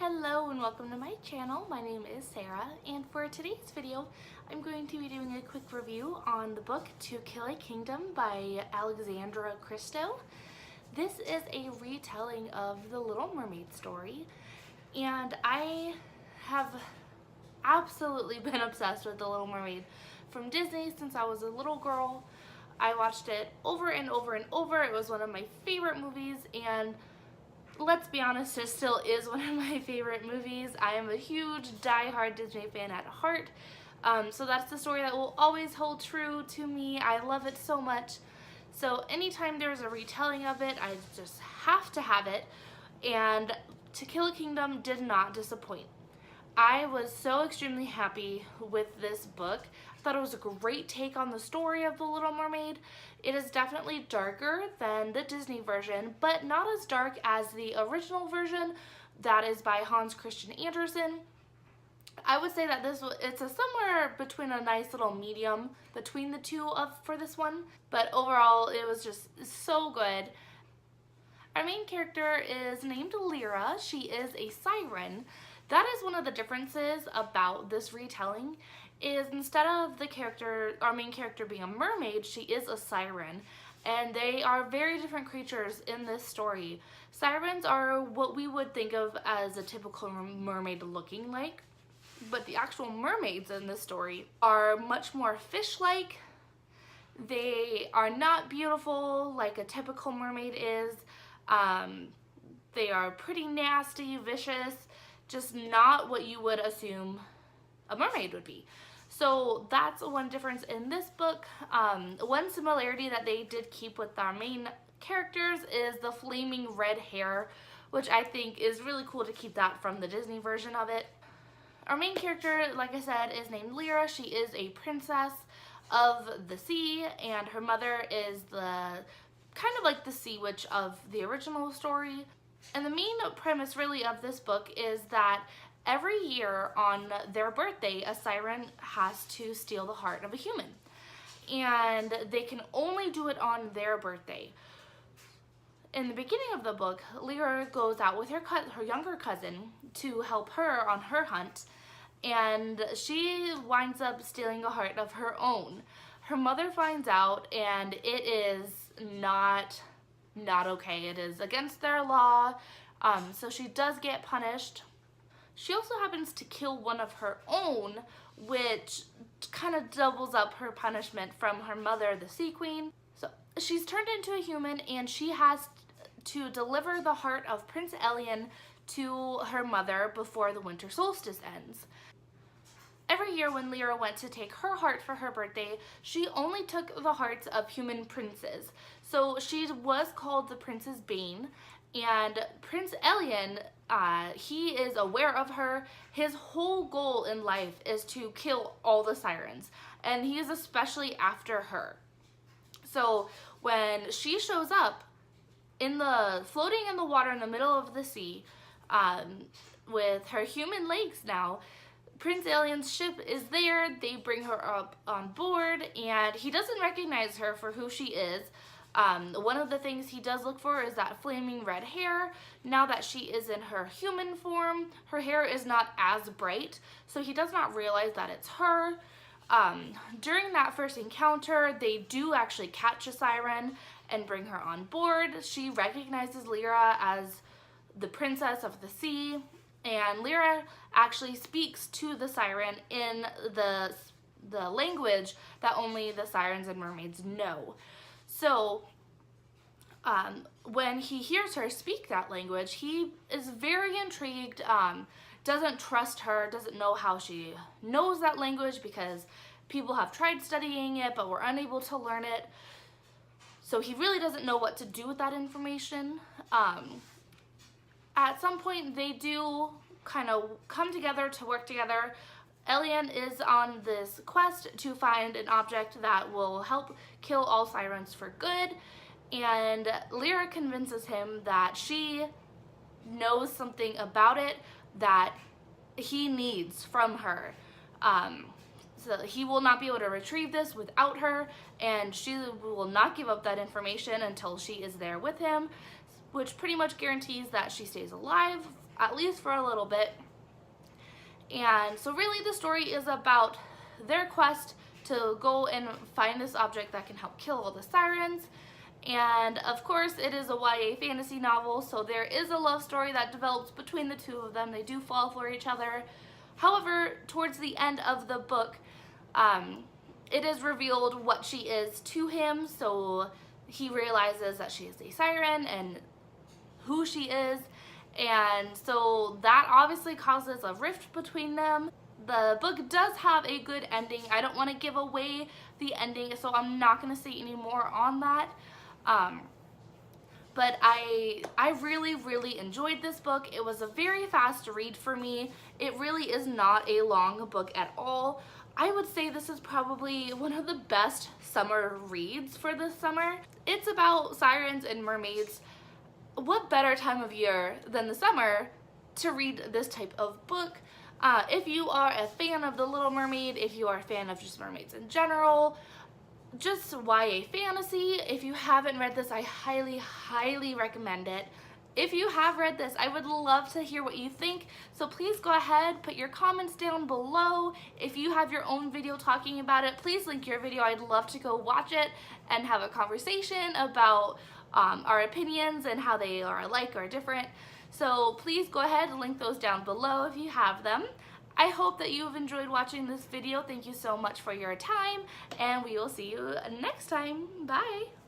Hello and welcome to my channel. My name is Sarah, and for today's video I'm going to be doing a quick review on the book To Kill a Kingdom by Alexandra Christo. This is a retelling of the Little Mermaid story, and I have absolutely been obsessed with the Little Mermaid from Disney since I was a little girl. I watched it over and over and over. It was one of my favorite movies, and let's be honest, it still is one of my favorite movies. I am a huge die-hard Disney fan at heart, so that's the story that will always hold true to me. I love it so much. So anytime there's a retelling of it, I just have to have it, and To Kill a Kingdom did not disappoint. I was so extremely happy with this book. I thought it was a great take on the story of The Little Mermaid. It is definitely darker than the Disney version, but not as dark as the original version that is by Hans Christian Andersen. I would say that it's a somewhere between a nice little medium between the two for this one, but overall it was just so good. Our main character is named Lyra. She is a siren. That is one of the differences about this retelling, is instead of our main character being a mermaid, she is a siren. And they are very different creatures in this story. Sirens are what we would think of as a typical mermaid looking like, but the actual mermaids in this story are much more fish-like. They are not beautiful like a typical mermaid is. They are pretty nasty, vicious, just not what you would assume a mermaid would be. So that's one difference in this book. One similarity that they did keep with our main characters is the flaming red hair, which I think is really cool to keep that from the Disney version of it. Our main character, like I said, is named Lyra. She is a princess of the sea, and her mother is kind of like the sea witch of the original story. And the main premise really of this book is that every year on their birthday, a siren has to steal the heart of a human. And they can only do it on their birthday. In the beginning of the book, Lyra goes out with her younger cousin to help her on her hunt, and she winds up stealing a heart of her own. Her mother finds out, and it is not okay. It is against their law, so she does get punished. She also happens to kill one of her own, which kind of doubles up her punishment from her mother, the Sea Queen. So she's turned into a human, and she has to deliver the heart of Prince Elien to her mother before the winter solstice ends. Every year when Lyra went to take her heart for her birthday, she only took the hearts of human princes. So she was called the Princess Bane, and Prince Elien, he is aware of her. His whole goal in life is to kill all the sirens, and he is especially after her. So when she shows up floating in the water in the middle of the sea, with her human legs now, Prince Elien's ship is there. They bring her up on board, and he doesn't recognize her for who she is. One of the things he does look for is that flaming red hair. Now that she is in her human form, her hair is not as bright, so he does not realize that it's her. During that first encounter, they do actually catch a siren and bring her on board. She recognizes Lyra as the princess of the sea, and Lyra actually speaks to the siren in the language that only the sirens and mermaids know. So when he hears her speak that language, he is very intrigued, doesn't trust her, doesn't know how she knows that language because people have tried studying it but were unable to learn it. So he really doesn't know what to do with that information. At some point they do kind of come together to work together. Elien is on this quest to find an object that will help kill all sirens for good, and Lyra convinces him that she knows something about it that he needs from her. So he will not be able to retrieve this without her, and she will not give up that information until she is there with him, which pretty much guarantees that she stays alive at least for a little bit. And so really the story is about their quest to go and find this object that can help kill all the sirens. And of course it is a YA fantasy novel, so there is a love story that develops between the two of them. They do fall for each other. However, towards the end of the book, it is revealed what she is to him, so he realizes that she is a siren and who she is, and so that obviously causes a rift between them. The book does have a good ending. I don't want to give away the ending, so I'm not going to say any more on that. But I really enjoyed this book. It was a very fast read for me. It really is not a long book at all. I would say this is probably one of the best summer reads for this summer. It's about sirens and mermaids. What better time of year than the summer to read this type of book? If you are a fan of The Little Mermaid, if you are a fan of just mermaids in general, just YA fantasy, if you haven't read this, I highly recommend it. If you have read this, I would love to hear what you think, so please go ahead, put your comments down below. If you have your own video talking about it, please link your video. I'd love to go watch it and have a conversation about our opinions and how they are alike or different. So please go ahead and link those down below if you have them. I hope that you have enjoyed watching this video. Thank you so much for your time, and we will see you next time. Bye!